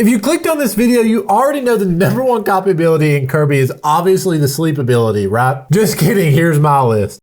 If you clicked on this video, you already know the #1 copy ability in Kirby is obviously the sleep ability, right? Just kidding, here's my list.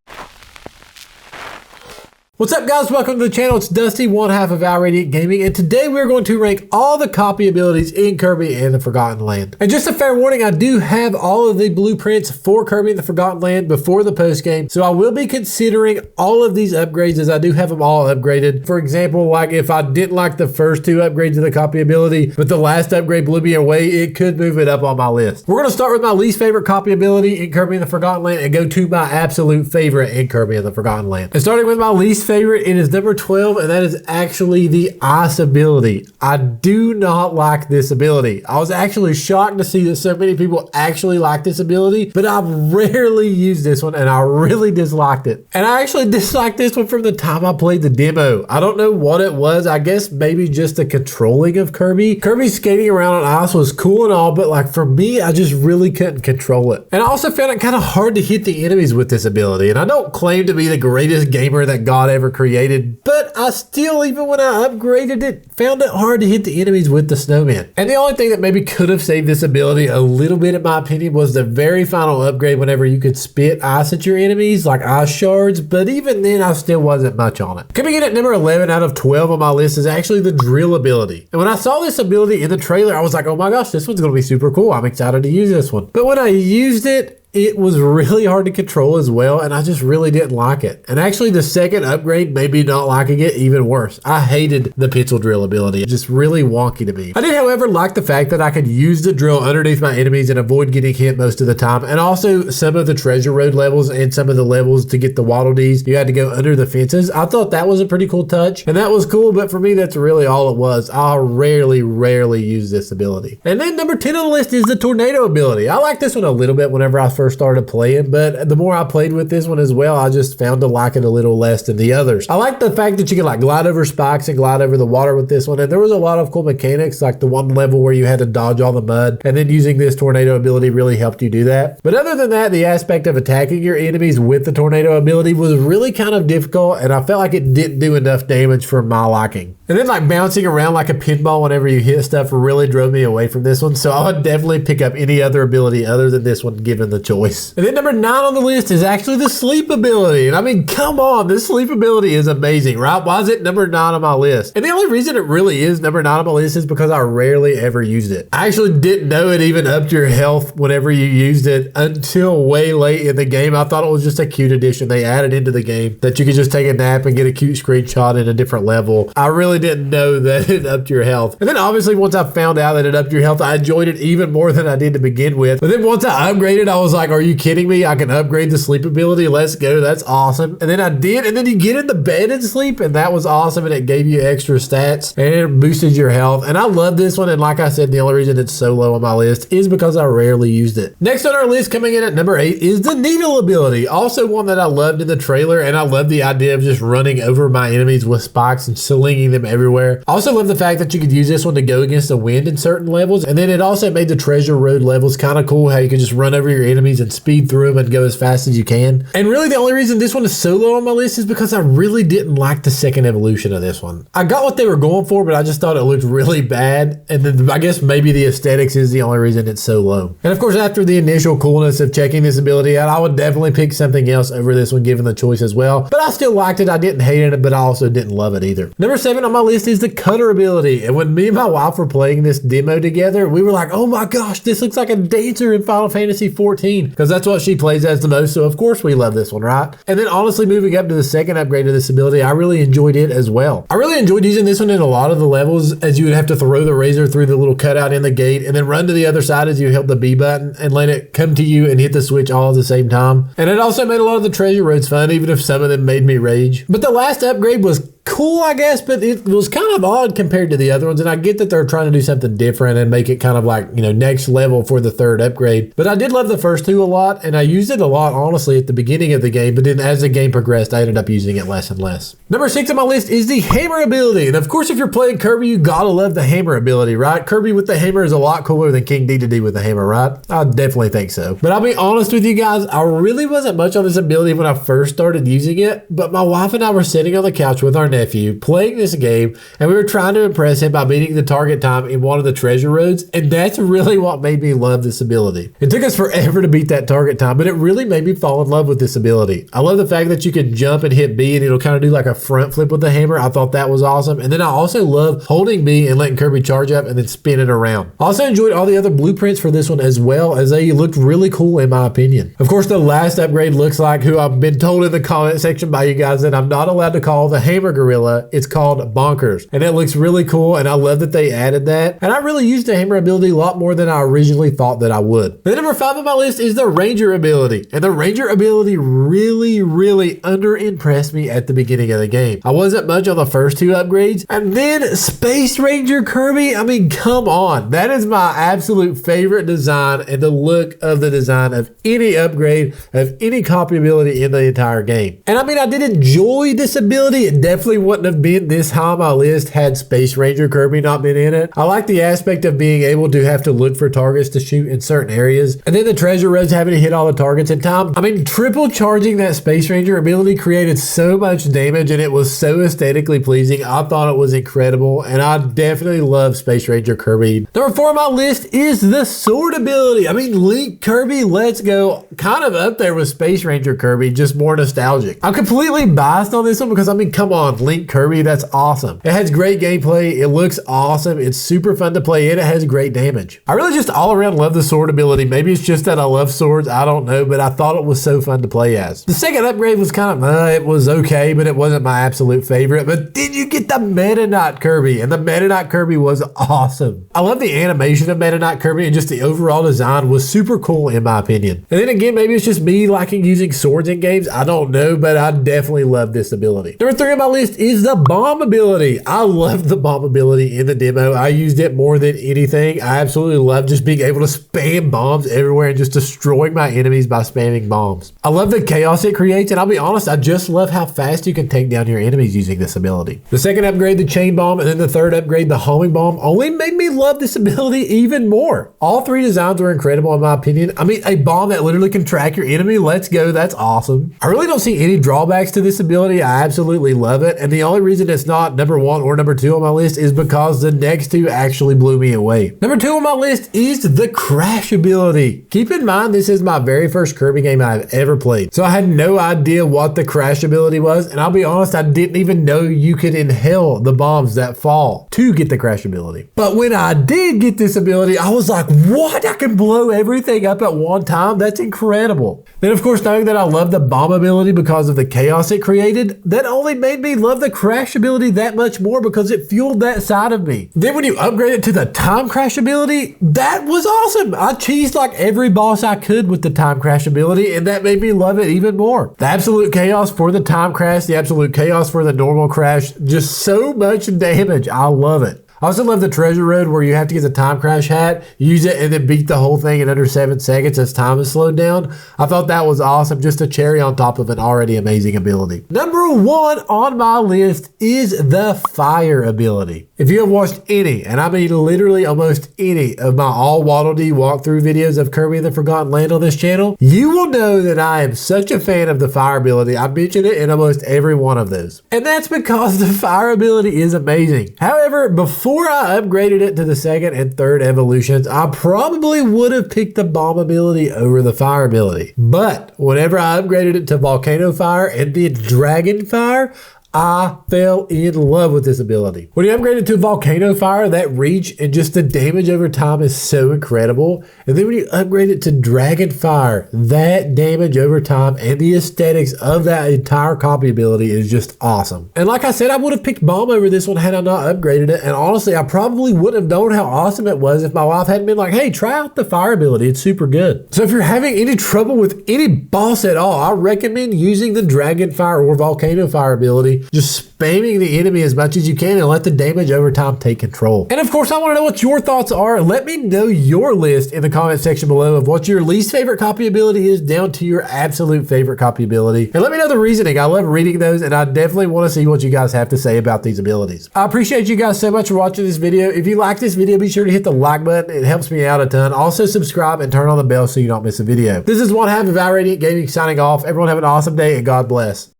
What's up guys, welcome to the channel. It's Dusty, one half of Radiant Gaming, and today we're going to rank all the copy abilities in Kirby and the Forgotten Land. And just a fair warning, I do have all of the blueprints for Kirby and the Forgotten Land before the post game, so I will be considering all of these upgrades as I do have them all upgraded. For example, like if I didn't like the first two upgrades of the copy ability, but the last upgrade blew me away, it could move it up on my list. We're going to start with my least favorite copy ability in Kirby and the Forgotten Land and go to my absolute favorite in Kirby and the Forgotten Land. And starting with my least favorite, it is number 12, and that is actually the ice ability. I do not like this ability. I was actually shocked to see that so many people actually like this ability, but I've rarely used this one and I really disliked it. And I actually disliked this one from the time I played the demo. I don't know what it was. I guess maybe just the controlling of Kirby. Kirby skating around on ice was cool and all, but like for me, I just really couldn't control it. And I also found it kind of hard to hit the enemies with this ability. And I don't claim to be the greatest gamer that God ever created, but I still, even when I upgraded it, found it hard to hit the enemies with the snowman. And the only thing that maybe could have saved this ability a little bit, in my opinion, was the very final upgrade whenever you could spit ice at your enemies, like ice shards, but even then I still wasn't much on it. Coming in at number 11 out of 12 on my list is actually the drill ability. And when I saw this ability in the trailer, I was like, oh my gosh, this one's gonna be super cool. I'm excited to use this one. But when I used it, it was really hard to control as well, and I just really didn't like it. And actually the second upgrade made me not liking it even worse. I hated the pencil drill ability. It's just really wonky to me. I did, however, like the fact that I could use the drill underneath my enemies and avoid getting hit most of the time. And also some of the treasure road levels and some of the levels to get the Waddle Dees, you had to go under the fences. I thought that was a pretty cool touch, and that was cool, but for me, that's really all it was. I rarely use this ability. And then number 10 on the list is the tornado ability. I like this one a little bit whenever I first started playing, but the more I played with this one as well, I just found to like it a little less than the others. I like the fact that you can like glide over spikes and glide over the water with this one, and there was a lot of cool mechanics, like the one level where you had to dodge all the mud, and then using this tornado ability really helped you do that. But other than that, the aspect of attacking your enemies with the tornado ability was really kind of difficult, and I felt like it didn't do enough damage for my liking. And then like bouncing around like a pinball whenever you hit stuff really drove me away from this one, so I would definitely pick up any other ability other than this one given the choice. And then number 9 on the list is actually the sleep ability. And I mean, come on, this sleep ability is amazing, right? Why is it number 9 on my list? And the only reason it really is number 9 on my list is because I rarely ever used it. I actually didn't know it even upped your health whenever you used it until way late in the game. I thought it was just a cute addition they added into the game that you could just take a nap and get a cute screenshot in a different level. I really didn't know that it upped your health. And then obviously once I found out that it upped your health, I enjoyed it even more than I did to begin with. But then once I upgraded, I was like, are you kidding me? I can upgrade the sleep ability. Let's go. That's awesome. And then I did. And then you get in the bed and sleep, and that was awesome. And it gave you extra stats and it boosted your health. And I love this one. And like I said, the only reason it's so low on my list is because I rarely used it. Next on our list, coming in at number 8, is the needle ability. Also one that I loved in the trailer. And I love the idea of just running over my enemies with spikes and slinging them everywhere. I also love the fact that you could use this one to go against the wind in certain levels. And then it also made the treasure road levels kind of cool, how you could just run over your enemies and speed through them and go as fast as you can. And really the only reason this one is so low on my list is because I really didn't like the second evolution of this one. I got what they were going for, but I just thought it looked really bad. And then I guess maybe the aesthetics is the only reason it's so low. And of course, after the initial coolness of checking this ability out, I would definitely pick something else over this one given the choice as well. But I still liked it. I didn't hate it, but I also didn't love it either. Number 7 on my list is the cutter ability. And when me and my wife were playing this demo together, we were like, oh my gosh, this looks like a dancer in Final Fantasy 14, because that's what she plays as the most. So of course we love this one, right? And then honestly, moving up to the second upgrade of this ability, I really enjoyed it as well. I really enjoyed using this one in a lot of the levels, as you would have to throw the razor through the little cutout in the gate and then run to the other side as you held the B button and let it come to you and hit the switch all at the same time. And it also made a lot of the treasure roads fun, even if some of them made me rage. But the last upgrade was cool, I guess, but it was kind of odd compared to the other ones. And I get that they're trying to do something different and make it kind of like, you know, next level for the third upgrade. But I did love the first two a lot, and I used it a lot, honestly, at the beginning of the game. But then as the game progressed, I ended up using it less and less. Number 6 on my list is the hammer ability. And of course, if you're playing Kirby, you gotta love the hammer ability, right? Kirby with the hammer is a lot cooler than King Dedede with the hammer, right? I definitely think so. But I'll be honest with you guys, I really wasn't much on this ability when I first started using it. But my wife and I were sitting on the couch with our our nephew playing this game, and we were trying to impress him by beating the target time in one of the treasure roads, and that's really what made me love this ability. It took us forever to beat that target time, but it really made me fall in love with this ability. I love the fact that you can jump and hit B and it'll kind of do like a front flip with the hammer. I thought that was awesome. And then I also love holding B and letting Kirby charge up and then spin it around. I also enjoyed all the other blueprints for this one as well, as they looked really cool in my opinion. Of course, the last upgrade looks like who I've been told in the comment section by you guys that I'm not allowed to call the Hammer Gorilla. It's called Bonkers. And it looks really cool, and I love that they added that. And I really used the hammer ability a lot more than I originally thought that I would. The number 5 on my list is the Ranger ability. And the Ranger ability really under-impressed me at the beginning of the game. I wasn't much on the first 2 upgrades. And then Space Ranger Kirby, I mean, come on. That is my absolute favorite design and the look of the design of any upgrade, of any copy ability in the entire game. And I mean, I did enjoy this ability. It definitely wouldn't have been this high on my list had Space Ranger Kirby not been in it. I like the aspect of being able to have to look for targets to shoot in certain areas. And then the treasure roads having to hit all the targets in time. I mean, triple charging that Space Ranger ability created so much damage and it was so aesthetically pleasing. I thought it was incredible, and I definitely love Space Ranger Kirby. Number 4 on my list is the sword ability. I mean, Link Kirby, let's go. Kind of up there with Space Ranger Kirby, just more nostalgic. I'm completely biased on this one because, I mean, come on, Link Kirby, that's awesome. It has great gameplay. It looks awesome. It's super fun to play, and it has great damage. I really just all around love the sword ability. Maybe it's just that I love swords. I don't know, but I thought it was so fun to play as. The second upgrade was kind of, it was okay, but it wasn't my absolute favorite. But then you get the Meta Knight Kirby, and the Meta Knight Kirby was awesome. I love the animation of Meta Knight Kirby, and just the overall design was super cool in my opinion. And then again, maybe it's just me liking using swords in games. I don't know, but I definitely love this ability. Number 3 on my list is the bomb ability. I loved the bomb ability in the demo. I used it more than anything. I absolutely love just being able to spam bombs everywhere and just destroying my enemies by spamming bombs. I love the chaos it creates, and I'll be honest, I just love how fast you can take down your enemies using this ability. The second upgrade, the chain bomb, and then the third upgrade, the homing bomb, only made me love this ability even more. All 3 designs were incredible in my opinion. I mean, a bomb that literally can track your enemy, let's go, that's awesome. I really don't see any drawbacks to this ability. I absolutely love it, and the only reason it's not number 1 or number 2 on my list is because the next 2 actually blew me away. Number 2 on my list is the crash ability. Keep in mind, this is my very first Kirby game I've ever played, so I had no idea what the crash ability was, and I'll be honest, I didn't even know you could inhale the bombs that fall to get the crash ability. But when I did get this ability, I was like, what? I can blow everything up at one time? That's incredible. Then of course, knowing that I love the bomb ability because of the chaos it created, that only made me love the crash ability that much more because it fueled that side of me. Then when you upgrade it to the time crash ability, that was awesome. I cheesed like every boss I could with the time crash ability, and that made me love it even more. The absolute chaos for the time crash, the absolute chaos for the normal crash, just so much damage. I love it. I also love the treasure road where you have to get the time crash hat, use it, and then beat the whole thing in under 7 seconds as time is slowed down. I thought that was awesome, just a cherry on top of an already amazing ability. Number 1 on my list is the fire ability. If you have watched any, and I mean literally almost any of my all Waddle Dee walkthrough videos of Kirby and the Forgotten Land on this channel, you will know that I am such a fan of the fire ability. I mention it in almost every one of those. And that's because the fire ability is amazing. However, before I upgraded it to the second and third evolutions, I probably would have picked the bomb ability over the fire ability. But whenever I upgraded it to volcano fire and then dragon fire, I fell in love with this ability. When you upgrade it to Volcano Fire, that reach and just the damage over time is so incredible. And then when you upgrade it to Dragon Fire, that damage over time and the aesthetics of that entire copy ability is just awesome. And like I said, I would have picked Bomb over this one had I not upgraded it. And honestly, I probably wouldn't have known how awesome it was if my wife hadn't been like, hey, try out the fire ability. It's super good. So if you're having any trouble with any boss at all, I recommend using the Dragon Fire or Volcano Fire ability. Just spamming the enemy as much as you can and let the damage over time take control. And of course, I want to know what your thoughts are. Let me know your list in the comment section below of what your least favorite copy ability is down to your absolute favorite copy ability. And let me know the reasoning. I love reading those, and I definitely want to see what you guys have to say about these abilities. I appreciate you guys so much for watching this video. If you like this video, be sure to hit the like button. It helps me out a ton. Also subscribe and turn on the bell so you don't miss a video. This is one half of Radiant Gaming signing off. Everyone have an awesome day and God bless.